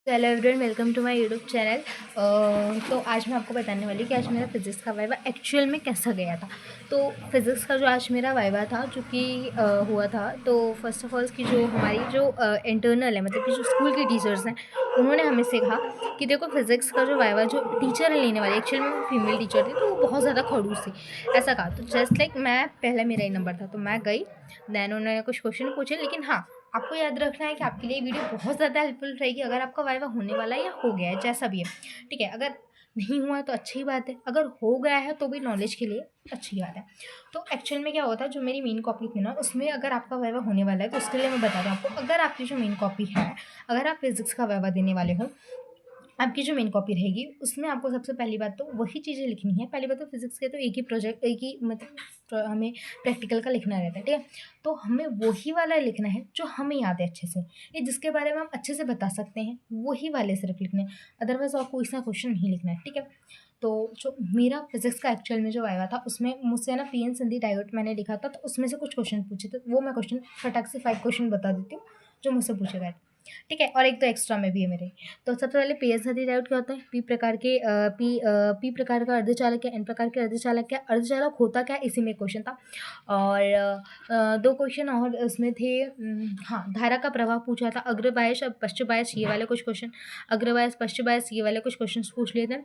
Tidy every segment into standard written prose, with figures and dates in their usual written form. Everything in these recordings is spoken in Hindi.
Hello everyone, welcome to my YouTube channel. तो आज मैं आपको बताने वाली कि आज मेरा फिज़िक्स का वाइवा एक्चुअल में कैसा गया था। तो फिज़िक्स का जो आज मेरा वाइवा था जो कि हुआ था, तो फर्स्ट ऑफ ऑल की जो हमारी जो इंटरनल है, मतलब कि जो स्कूल के टीचर्स हैं, उन्होंने हमें से कहा कि देखो फिज़िक्स का जो वाइवा जो टीचर लेने वाली, एक्चुअल में वो फीमेल टीचर थी, तो वो बहुत ज़्यादा खड़ूस थी, ऐसा कहा। तो जस्ट लाइक मैं पहले मेरा ही नंबर था, तो मैं गई। दैन उन्होंने कुछ क्वेश्चन पूछे, लेकिन हाँ, आपको याद रखना है कि आपके लिए वीडियो बहुत ज़्यादा हेल्पफुल रहेगी अगर आपका वाइवा होने वाला है या हो गया है, जैसा भी है, ठीक है। अगर नहीं हुआ है तो अच्छी बात है, अगर हो गया है तो भी नॉलेज के लिए अच्छी बात है। तो एक्चुअल में क्या होता है, जो मेरी मेन कॉपी थी ना, उसमें अगर आपका वाइवा होने वाला है तो उसके लिए मैं बता दूँ आपको, अगर आपकी जो मेन कॉपी है, अगर आप फिजिक्स का वाइवा देने वाले हो, आपकी जो मेन कॉपी रहेगी उसमें आपको सबसे पहली बात तो वही चीज़ें लिखनी है। पहली बात तो फिजिक्स के तो एक ही प्रोजेक्ट, एक ही मतलब हमें प्रैक्टिकल का लिखना रहता है, ठीक है। तो हमें वही वाला लिखना है जो हमें याद है अच्छे से, ये जिसके बारे में हम अच्छे से बता सकते हैं, वही वाले सिर्फ लिखने हैं। अदरवाइज और कोई सा क्वेश्चन नहीं लिखना है, ठीक है। तो जो मेरा फिजिक्स का एक्चुअल में जो आया था, उसमें मुझसे ना पी एन संधि डायोड मैंने लिखा था, तो उसमें से कुछ क्वेश्चन पूछे थे, वो मैं क्वेश्चन फटाक से 5 क्वेश्चन बता देती हूँ जो मुझसे पूछे गए थे, ठीक है। और एक तो एक्स्ट्रा में भी है मेरे। तो सबसे पहले पी एन संधि डायोड क्या होता है, पी प्रकार का अर्धचालक है, एन प्रकार के अर्धचालक क्या, अर्धचालक होता क्या, इसी में क्वेश्चन था। और 2 क्वेश्चन और उसमें थे। हाँ, धारा का प्रवाह पूछा था, अग्रबायस और पश्च बायस, ये वाले कुछ क्वेश्चन, अग्रबायस पश्च बायस, ये वाले कुछ क्वेश्चन पूछ लिए थे।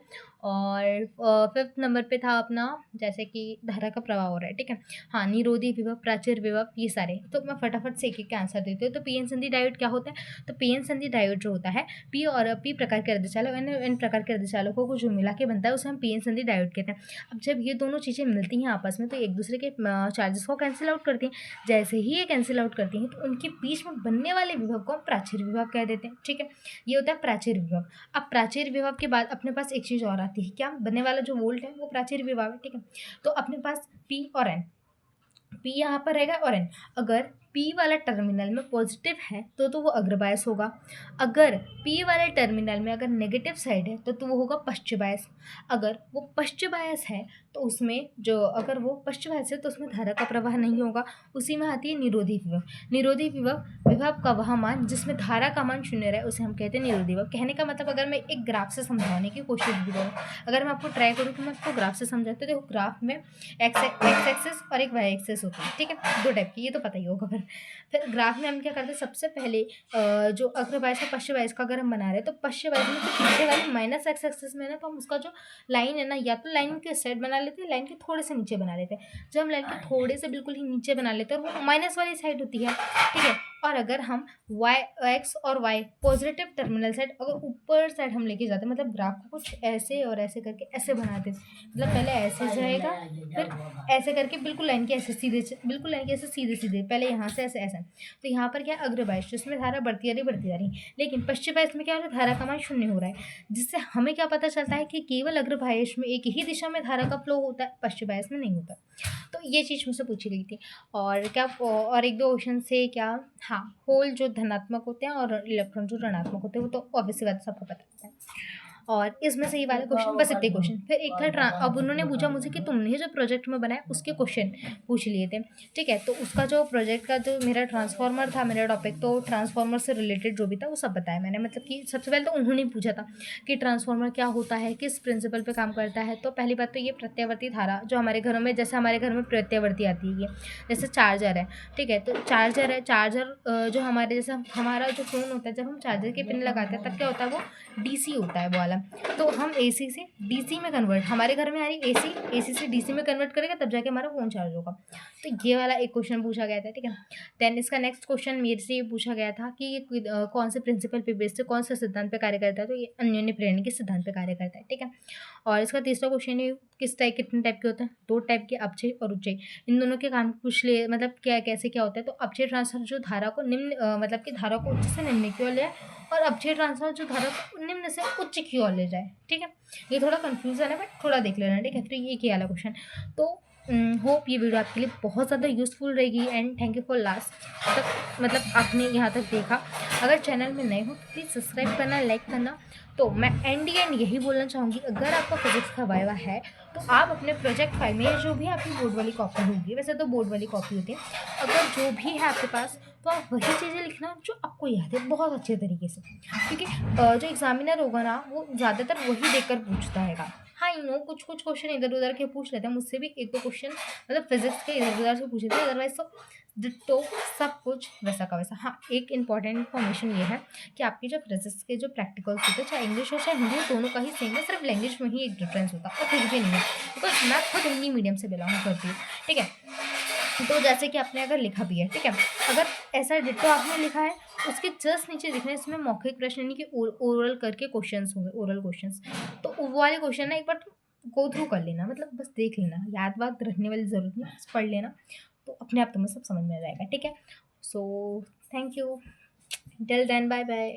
और 5th नंबर पे था अपना, जैसे कि धारा का प्रवाह हो रहा है, ठीक है। हाँ, निरोधी विभव, प्राचीर विभव, ये सारे। तो मैं फटाफट से एक-एक के आंसर देती हूँ। तो पी एन संधि डायोड क्या होता है, तो पी एन संधि डायोड जो होता है, पी और पी प्रकार के अर्धचालक, एन प्रकार के अर्धचालकों को जो मिला के बनता है, उसे हम पी एन संधि डायोड कहते हैं। अब जब ये दोनों चीज़ें मिलती हैं आपस में, तो एक दूसरे के चार्जेस को कैंसिल आउट करती हैं। जैसे ही ये कैंसिल आउट करती हैं, तो उनके बीच में बनने वाले विभव को हम प्राचीर विभव कह देते हैं, ठीक है। ये होता है प्राचीर विभव। अब प्राचीर विभव के बाद अपने पास एक चीज़ और आती है, क्या, बनने वाला जो वोल्ट है वो प्राचीर विभव है, ठीक है। तो अपने पास पी और एन, पी यहाँ पर रहेगा और एन। अगर पी वाला टर्मिनल में पॉजिटिव है तो वो अग्रबायस होगा। अगर पी वाले टर्मिनल में अगर नेगेटिव साइड है तो वो होगा पश्च बायस। अगर वो पश्च बायस है तो उसमें जो, अगर वो पश्च बायस है तो उसमें धारा का प्रवाह नहीं होगा। उसी में आती है निरोधी विभव। निरोधी विभव, विभव का वह मान जिसमें धारा का मान शून्य रहे, उसे हम कहते हैं निरोधी विभव। कहने का मतलब, अगर मैं एक ग्राफ से समझाने की कोशिश भी करूँ, अगर मैं आपको ट्राई करूँ कि मैं आपको ग्राफ से समझाती हूँ, देखो ग्राफ में एक्स एक्सेस और एक वाई एक्सेस होती है, ठीक है, 2 टाइप की, ये तो पता ही होगा। फिर ग्राफ में हम क्या करते हैं, सबसे पहले जो अग्रबायस और पश्च बायस का अगर हम बना रहे हैं, तो पश्च बायस में जो पीछे वाली माइनस एक्स एक्सिस में ना, तो हम उसका जो लाइन है ना, या तो लाइन के साइड बना लेते हैं, लाइन के थोड़े से नीचे बना लेते हैं। जब हम लाइन के थोड़े से बिल्कुल ही नीचे बना लेते हैं और वो माइनस वाली साइड होती है, ठीक है। और अगर हम वाई एक्स और वाई पॉजिटिव टर्मिनल साइड अगर ऊपर साइड हम लेके जाते हैं, मतलब ग्राफ को कुछ ऐसे और ऐसे करके ऐसे बनाते हैं, मतलब पहले ऐसे जाएगा, फिर ऐसे करके बिल्कुल लाइन के ऐसे सीधे, बिल्कुल लाइन के ऐसे सीधे सीधे, पहले यहाँ से ऐसे ऐसे। तो यहाँ पर क्या, अग्रबायस जिसमें धारा बढ़ती जा रही, लेकिन पश्चिम बायस में क्या हो रहा है, धारा का मान शून्य हो रहा है। जिससे हमें क्या पता चलता है कि केवल अग्रबायस में एक ही दिशा में धारा का फ्लो होता है, पश्चिम बायस में नहीं होता। तो ये चीज़ मुझसे पूछी गई थी। और क्या, और 1-2 क्वेश्चन से क्या, हाँ, होल जो धनात्मक होते हैं और इलेक्ट्रॉन जो ऋणात्मक होते हैं, वो तो ऑब्वियसली बात है, सबको पता है। और इसमें से ये वाले क्वेश्चन, बस इतने क्वेश्चन। फिर एक था अब उन्होंने पूछा मुझे कि तुमने जो प्रोजेक्ट में बनाया उसके क्वेश्चन पूछ लिए थे, ठीक है। तो उसका जो प्रोजेक्ट का जो मेरा ट्रांसफार्मर था, मेरा टॉपिक, तो ट्रांसफार्मर से रिलेटेड जो भी था वो सब बताया मैंने। मतलब कि सबसे पहले तो उन्होंने पूछा था कि ट्रांसफार्मर क्या होता है, किस प्रिंसिपल पे काम करता है। तो पहली बात तो ये प्रत्यावर्ती धारा जो हमारे घरों में, जैसे हमारे घर में प्रत्यावर्ती आती है, ये जैसे चार्जर है, ठीक है। तो चार्जर है, चार्जर जो हमारे, जैसे हमारा जो फ़ोन होता है, जब हम चार्जर के पिन लगाते हैं तब क्या होता है, वो डीसी होता है वो वाला। तो हम एसी से डीसी में कन्वर्ट, हमारे घर में आ रही एसी से डीसी में कन्वर्ट करेगा, तब जाके हमारा फ़ोन चार्ज होगा। तो ये वाला एक क्वेश्चन पूछा गया था, ठीक है। देन इसका नेक्स्ट क्वेश्चन मेरे से ये पूछा गया था कि ये कौन से प्रिंसिपल पे बेस्ड है, कौन सा सिद्धांत पे कार्य करता है, तो ये अन्योन्य प्रेरणा के सिद्धांत पे कार्य करता है, ठीक है। और इसका तीसरा क्वेश्चन है, कितने टाइप के होते हैं, 2 टाइप के, अपचय और उच्चय। इन दोनों के काम पूछ लिए, मतलब क्या, कैसे क्या होता है। तो अपचय ट्रांसफर जो धारा को निम्न, मतलब कि धारा को उच्च से निम्न की ओर ले, और अपचय ट्रांसफर जो धारा को निम्न से उच्च की ओर ले जाए, ठीक है। ये थोड़ा कन्फ्यूजन है, बट थोड़ा देख लेना, ठीक है। तो ये किया वाला क्वेश्चन। तो होप ये वीडियो आपके लिए बहुत ज़्यादा यूज़फुल रहेगी, and thank you for last तक, मतलब आपने यहाँ तक देखा। अगर चैनल में नए हो तो प्लीज़ सब्सक्राइब करना, लाइक करना। तो मैं एंड यही बोलना चाहूँगी, अगर आपका फिजिक्स का वाइवा है तो आप अपने प्रोजेक्ट फाइल में, जो भी आपकी बोर्ड वाली कॉपी होगी, वैसे तो बोर्ड वाली कॉपी होती है, अगर जो भी है आपके पास, तो आप वही चीज़ें लिखना जो आपको याद है बहुत अच्छे तरीके से, क्योंकि जो एग्जामिनर होगा ना वो ज़्यादातर वही देखकर पूछता है। हाँ, यू नो कुछ कुछ क्वेश्चन इधर उधर के पूछ लेते हैं, मुझसे भी एक दो क्वेश्चन मतलब फिजिक्स के इधर उधर से पूछे थे, अदरवाइज तो डिट्टो सब कुछ वैसा का वैसा। हाँ, एक इंपॉर्टेंट इन्फॉर्मेशन ये है कि आपकी जो फिजिक्स के जो प्रैक्टिकल्स होते हैं, चाहे इंग्लिश हो चाहे हिंदी हो, दोनों का ही सेम है, सिर्फ लैंग्वेज में ही एक डिफरेंस होता है और कुछ भी नहीं है, बिकॉज मैं खुद हिंदी मीडियम से बिलोंग करती हूँ, ठीक है। तो जैसे कि आपने अगर लिखा भी है, ठीक है, अगर ऐसा डिट्टो आपने लिखा है, उसके जस्ट नीचे लिखना है इसमें मौखिक प्रश्न यानी कि ओरल करके क्वेश्चंस होंगे, ओरल क्वेश्चंस। तो वो वाले क्वेश्चन ना एक बार गो थ्रू कर लेना, मतलब बस देख लेना, याद वाद रखने वाली ज़रूरत नहीं, बस पढ़ लेना, तो अपने आप तुम्हें सब समझ में आ जाएगा, ठीक है। So thank you, till then, bye bye.